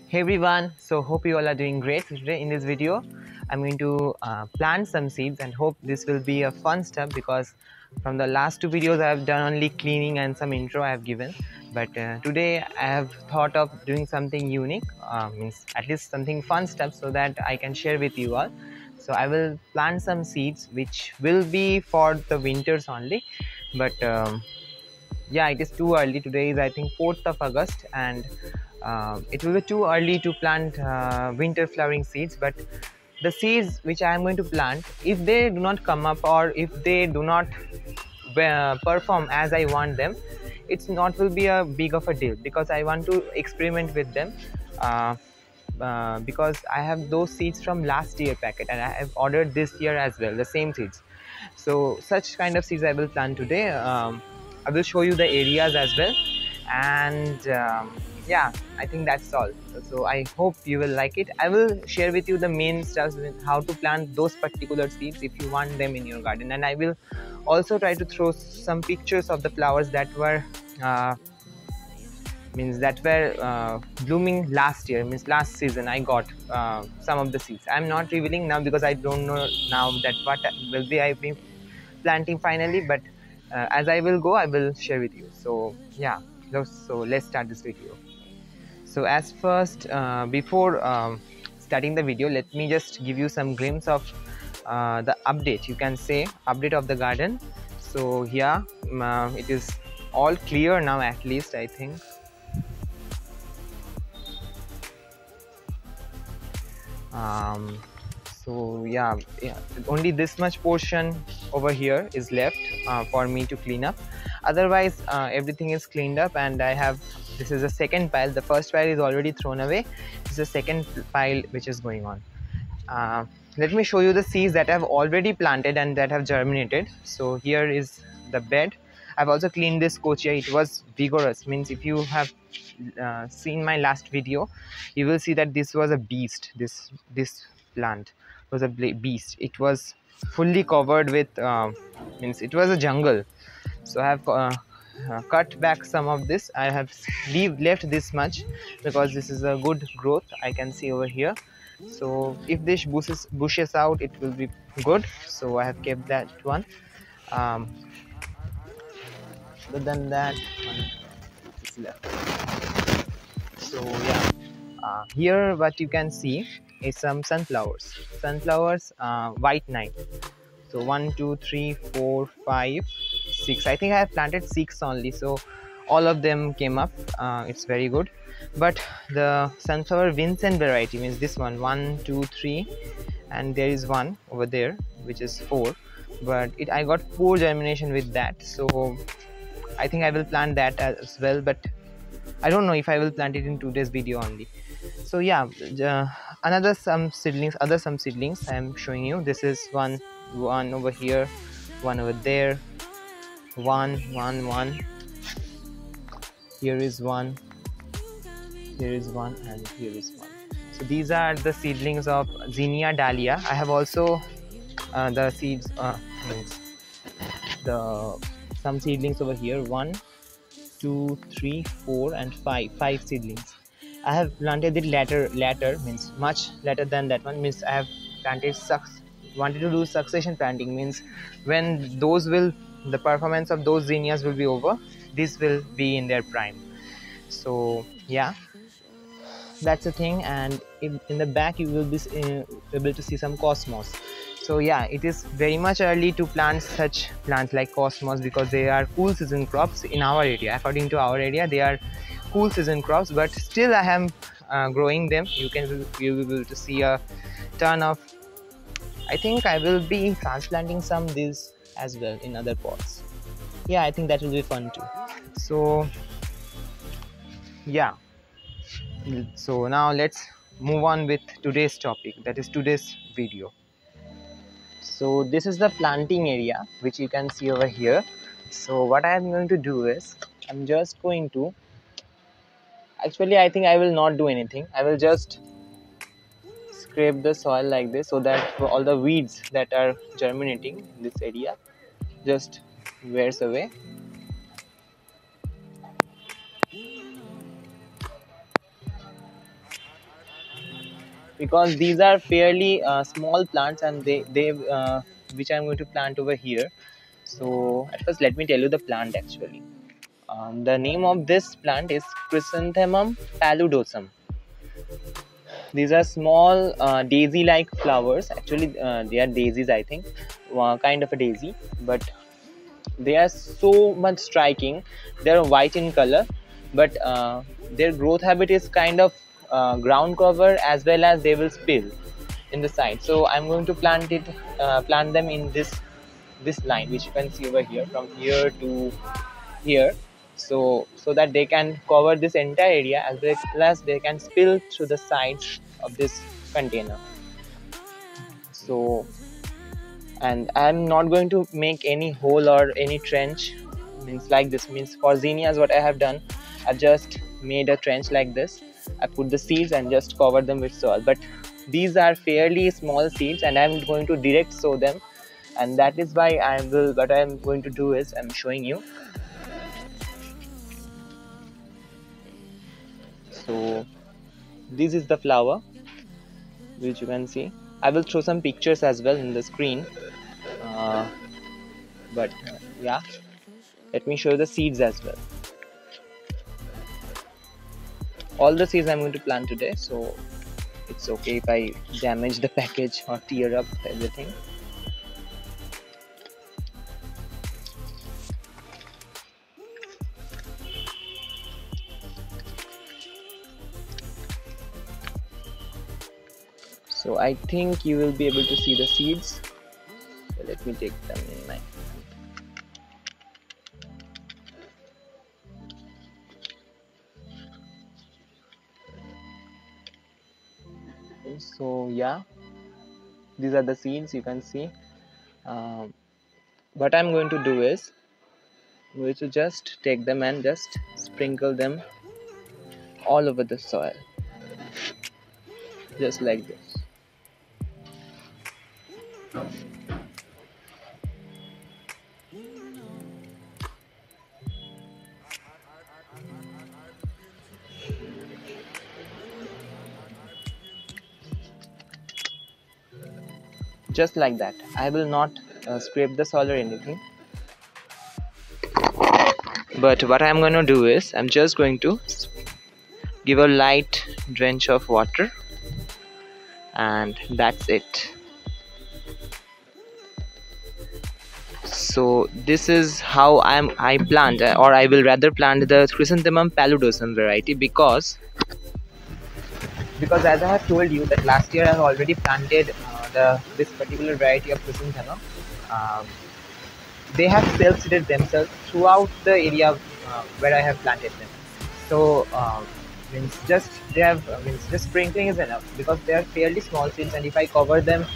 Hey everyone, so hope you all are doing great. Today in this video I'm going to plant some seeds and hope this will be a fun stuff, because from the last two videos I have done only cleaning and some intro I have given, but today I have thought of doing something unique, means at least something fun stuff, so that I can share with you all. So I will plant some seeds which will be for the winters only, but yeah, it is too early. Today is I think 4th of August, and it will be too early to plant winter flowering seeds. But the seeds which I am going to plant, if they do not come up or if they do not perform as I want them, it's not will be a big of a deal, because I want to experiment with them. Because I have those seeds from last year packet and I have ordered this year as well, the same seeds. So such kind of seeds I will plant today. I will show you the areas as well, and yeah, I think that's all. So I hope you will like it. I will share with you the main stuff, how to plant those particular seeds if you want them in your garden, and I will also try to throw some pictures of the flowers that were blooming last year, means last season I got some of the seeds. I'm not revealing now because I don't know now that what will be I be planting finally, but as I will go I will share with you. So yeah, so let's start this video. So as first, before starting the video, let me just give you some glimpse of the update, you can say update of the garden. So here it is all clear now, at least I think. So yeah, only this much portion over here is left for me to clean up. Otherwise everything is cleaned up, and I have, this is the second pile. The first pile is already thrown away. This is the second pile which is going on. Let me show you the seeds that I have already planted and that have germinated. So here is the bed. I've also cleaned this kochia. It was vigorous, means if you have seen my last video, you will see that this was a beast. This plant was a beast. It was fully covered with means it was a jungle. So I have cut back some of this. I have left this much because this is a good growth I can see over here. So if this bushes out, it will be good. So I have kept that one. Other than that, one is left. So yeah, here what you can see is some sunflowers. White night. So 1 2 3 4 5 6, I think I have planted 6 only, so all of them came up. It's very good. But the sunflower Vincent variety, means this one, 1 2 3, and there is one over there which is 4, but I got poor germination with that, so I think I will plant that as well, but I don't know if I will plant it in today's video only. So yeah, some seedlings I am showing you. This is one over here, one over there, one. Here is one, here is one, and here is one. So these are the seedlings of Zinnia dahlia. I have also the seeds, some seedlings over here. 1 2 3 4 and 5 seedlings. I have planted it later, means much later than that one, means I have planted wanted to do succession planting, means when the performance of those zinnias will be over, this will be in their prime. So yeah, that's the thing. And in the back you will be able to see some cosmos. So yeah, it is very much early to plant such plants like cosmos, because they are cool season crops in our area. According to our area, they are cool season crops, but still I am growing them. You will be able to see a ton of, I think I will be transplanting some these as well in other pots. Yeah, I think that will be fun too. So yeah, so now let's move on with today's topic, that is today's video. So this is the planting area which you can see over here. So what I am going to do is, I'm just going to, actually I think I will not do anything. I will just scrape the soil like this, so that all the weeds that are germinating in this area just wears away. because these are fairly small plants, and they which I'm going to plant over here. So at first let me tell you the plant actually. The name of this plant is chrysanthemum paludosum. These are small daisy-like flowers. Actually, they are daisies, I think, kind of a daisy, but they are so much striking. They are white in color, but their growth habit is kind of ground cover, as well as they will spill in the side. So I'm going to plant them in this line, which you can see over here, from here to here, so that they can cover this entire area, as well as they can spill through the sides of this container. So, and I'm not going to make any hole or any trench, means like this. Means for zinnias, what I have done, I've just made a trench like this. I put the seeds and just cover them with soil, but these are fairly small seeds, and I'm going to direct sow them, and that is why what I'm going to do is I'm showing you. So this is the flower, which you can see. I will throw some pictures as well in the screen, uh, but yeah, let me show you the seeds as well. All the seeds I'm going to plant today, so it's okay if I damage the package or tear up everything. So I think you will be able to see the seeds. So let me take them in my hand. So yeah, these are the seeds you can see. What I'm going to do is I'm going to just take them and just sprinkle them all over the soil, just like this. Just like that. I will not scrape the soil or anything, but what I'm going to do is I'm just going to give a light drench of water, and that's it. So this is how I plant, or I will rather plant the chrysanthemum paludosum variety, because as I have told you that last year I have already planted this particular variety of chrysanthemum. Um, they have self-seeded themselves throughout the area where I have planted them. So means just they have means just sprinkling is enough, because they are fairly small seeds, and if I cover them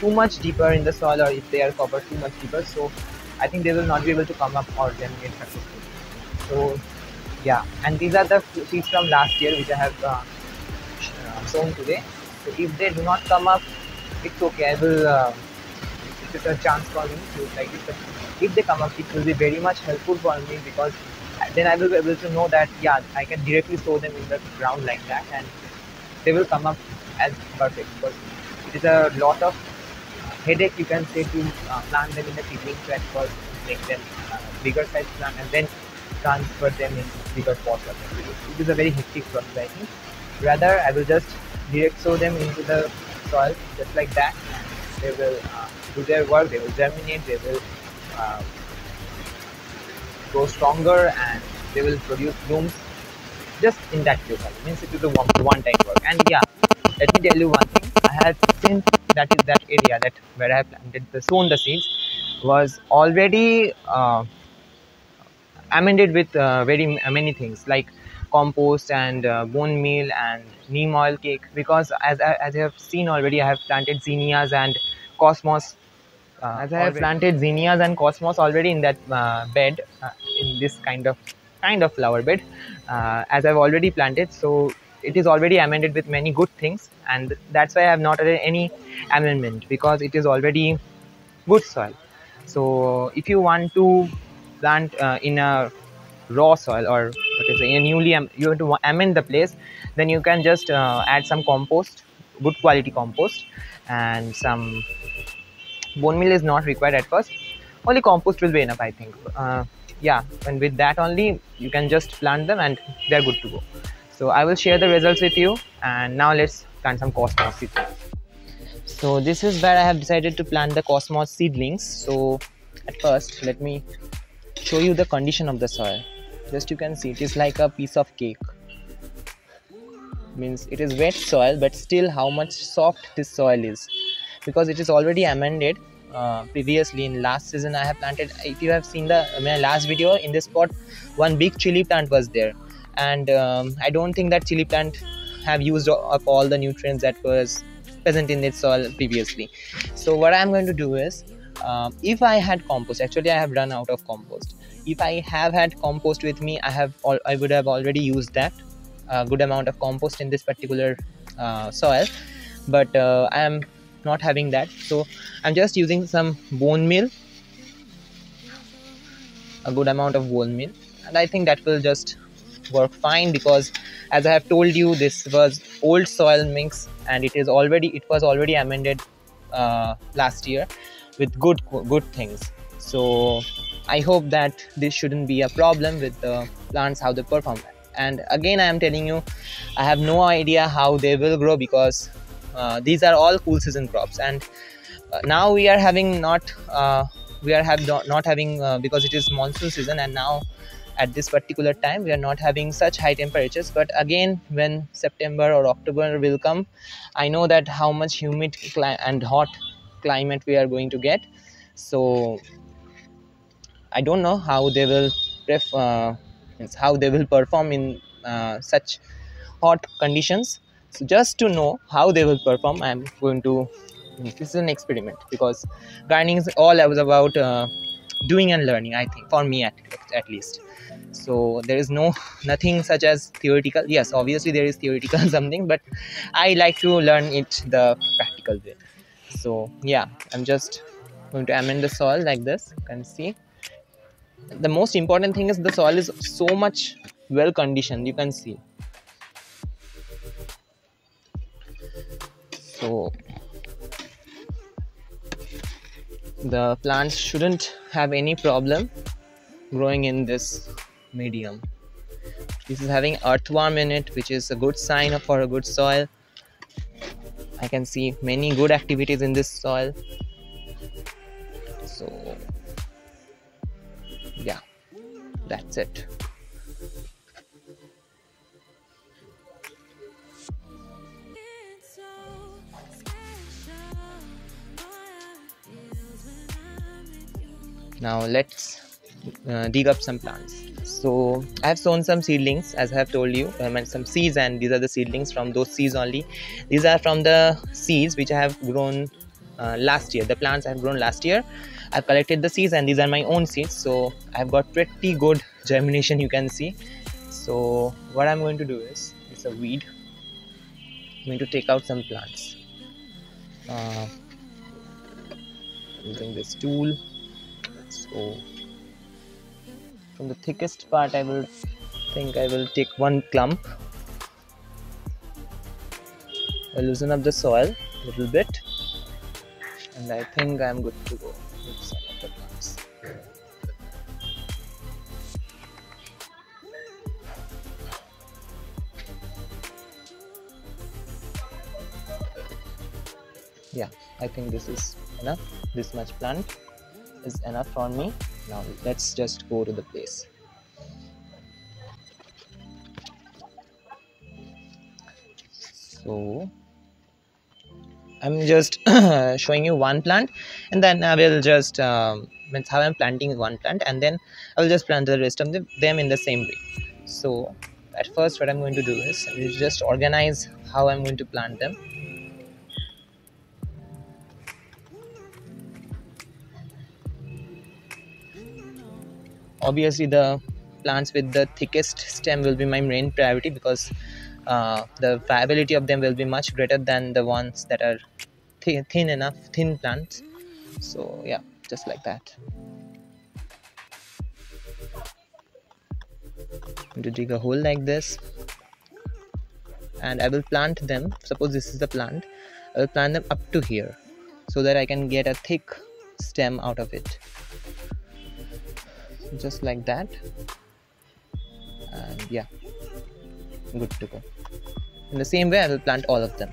too much deeper in the soil, or if they are covered too much deeper, so I think they will not be able to come up or germinate successfully. So yeah, and these are the seeds from last year which I have sown today. So if they do not come up, it's okay. I will. It is a chance for me to like it. But if they come up, it will be very much helpful for me, because then I will be able to know that yeah, I can directly sow them in the ground like that, and they will come up as perfect. Because it is a lot of headache, you can say, to plant them in the seedlings at first, make them bigger size plant, and then transfer them in bigger pots. It is a very hectic process, I think. Rather, I will just direct sow them into the soil just like that, and they will do their work. They will germinate. They will uh, grow stronger, and they will produce blooms just in that case. Means it is a one-time work. And yeah, let me tell you one thing. I had, since that area that where I have planted sown the seeds was already amended with very many things like compost and bone meal and neem oil cake, because as I have seen already, I have planted zinnias and cosmos. As I have planted zinnias and cosmos already in that bed, in this kind of flower bed, as I've already planted, so it is already amended with many good things, and that's why I have not added any amendment, because it is already good soil. So if you want to plant in a raw soil, or what is it, you want to amend the place, then you can just add some compost good quality compost, and some bone meal is not required at first. Only compost will be enough, I think. Yeah, and with that only you can just plant them and they're good to go. So I will share the results with you, and now let's plant some cosmos seedlings. So this is where I have decided to plant the cosmos seedlings. So at first let me show you the condition of the soil. Just you can see it is like a piece of cake. Means it is wet soil, but still how much soft this soil is, because it is already amended. Previously in last season I have planted, if you have seen the my last video, in this spot one big chili plant was there, and I don't think that chili plant have used up all the nutrients that was present in its soil previously. So what I'm going to do is, if I had compost, actually I have run out of compost. If I have had compost with me, I would have already used that good amount of compost in this particular soil, but I am not having that, so I'm just using some bone meal, a good amount of bone meal, and I think that will just work fine, because as I have told you, this was old soil mix and it was already amended last year with good things. So I hope that this shouldn't be a problem with the plants, how they perform. And again I am telling you, I have no idea how they will grow, because these are all cool season crops, and now we are having not not having, because it is monsoon season, and now at this particular time we are not having such high temperatures. But again, when September or October will come, I know that how much humid and hot climate we are going to get. So I don't know how they will how they will perform in such hot conditions. So just to know how they will perform, I'm going to, this is an experiment, because gardening is all about doing and learning, I think, for me at least. So there is nothing such as theoretical. Yes, obviously there is theoretical something, but I like to learn it the practical way. So yeah, I'm just going to amend the soil like this. You can see the most important thing is the soil is so much well conditioned, you can see. So the plants shouldn't have any problem growing in this medium. This is having earthworm in it, which is a good sign for a good soil. I can see many good activities in this soil. So yeah, that's it. Now let's dig up some plants. So I have sown some seedlings, as I have told you. I meant some seeds, and these are the seedlings from those seeds only. These are from the seeds which I have grown last year. The plants I have grown last year, I've collected the seeds, and these are my own seeds. So I've got pretty good germination, you can see. So what I'm going to do is, it's a weed. I'm going to take out some plants using this tool. So from the thickest part, I will take one clump. I'll loosen up the soil a little bit, and I think I'm good to go with some of the plants. Yeah, I think this is enough. This much plant is enough for me. Now let's just go to the place. So I'm just showing you one plant, and then I will just means how I'm planting one plant, and then I will just plant the rest of them in the same way. So at first what I'm going to do is just organize how I'm going to plant them. Obviously the plants with the thickest stem will be my main priority, because the viability of them will be much greater than the ones that are thin plants. So yeah, just like that. I'm going to dig a hole like this. and I will plant them. Suppose this is the plant, I will plant them up to here so that I can get a thick stem out of it, just like that. And yeah, good to go. In the same way I will plant all of them.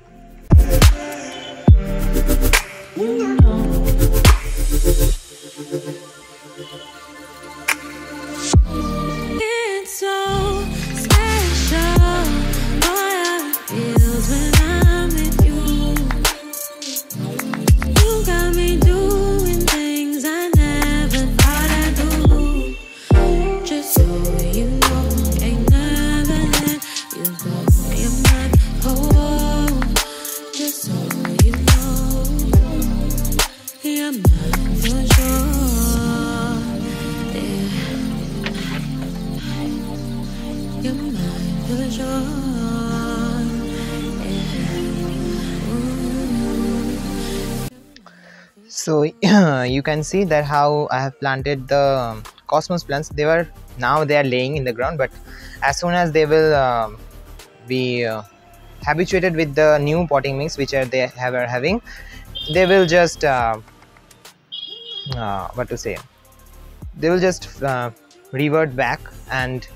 It's so special, boy, it feels when I'm with you. You got me doing things I never thought I'd do. Just so you know, ain't never let you go. You're my whole. Just so you know, you're mine for sure. You're mine for sure. So you can see that how I have planted the cosmos plants. They are laying in the ground, but as soon as they will be habituated with the new potting mix which are having, they will just what to say, they will just revert back and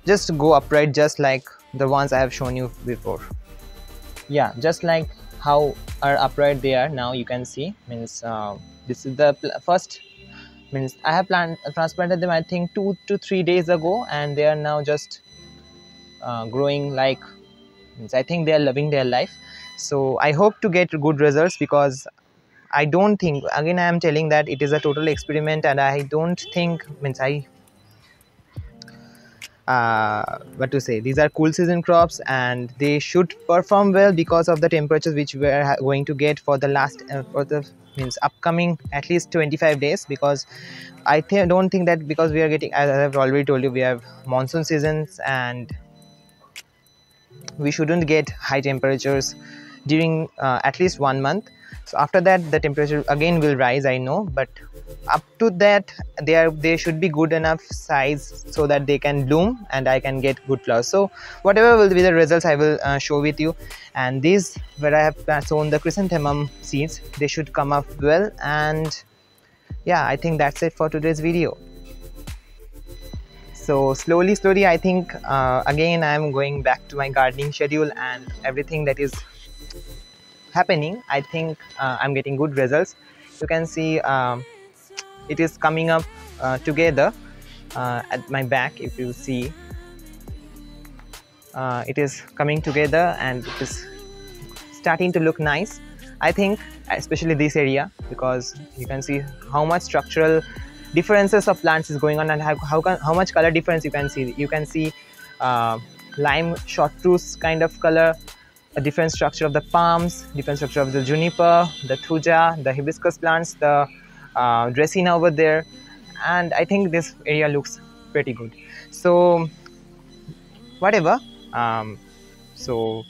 just go upright, just like the ones I have shown you before. Yeah, just like how are upright they are now. You can see, means this is the first, means I have transplanted them I think 2 to 3 days ago, and they are now just growing like, means I think they are loving their life. So I hope to get good results, because I don't think, again I am telling that it is a total experiment, and I don't think, means what to say, these are cool season crops and they should perform well because of the temperatures which we are going to get for the last for the, means upcoming at least 25 days. Because I don't think that, because we are getting, as I have already told you, we have monsoon seasons and we shouldn't get high temperatures during at least 1 month. So after that the temperature again will rise, I know, but up to that they should be good enough size so that they can bloom and I can get good flowers. So whatever will be the results I will show with you. And these, where I have sown the chrysanthemum seeds, they should come up well. And yeah, I think that's it for today's video. So slowly I think again I'm going back to my gardening schedule and everything that is happening. I think I'm getting good results. You can see it is coming up together at my back. If you see, it is coming together and it is starting to look nice, I think, especially this area, because you can see how much structural differences of plants is going on, and how much color difference you can see. You can see lime chartreuse kind of color, a different structure of the palms, different structure of the juniper, the thuja, the hibiscus plants, the dracena over there, and I think this area looks pretty good. So whatever, so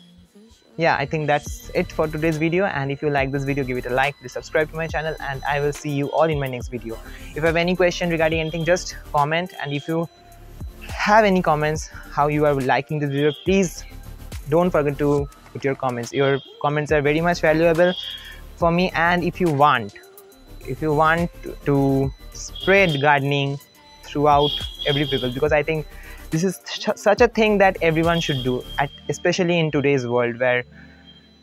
yeah, I think that's it for today's video. And if you like this video, give it a like, please subscribe to my channel, and I will see you all in my next video. If you have any question regarding anything, just comment. And if you have any comments how you are liking this video, please don't forget to put your comments. Your comments are very much valuable for me. And if you want to spread gardening throughout every people, because I think this is such a thing that everyone should do, especially in today's world where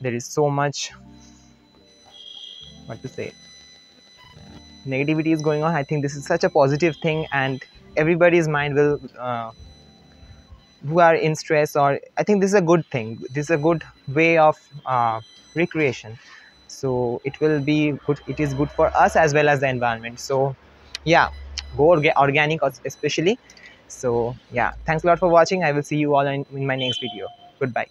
there is so much, what to say, negativity is going on. I think this is such a positive thing, and everybody's mind will who are in stress, or I think this is a good thing. This is a good way of recreation. So it will be good. It is good for us as well as the environment. So yeah, go organic especially. So yeah, thanks a lot for watching. I will see you all in my next video. Goodbye.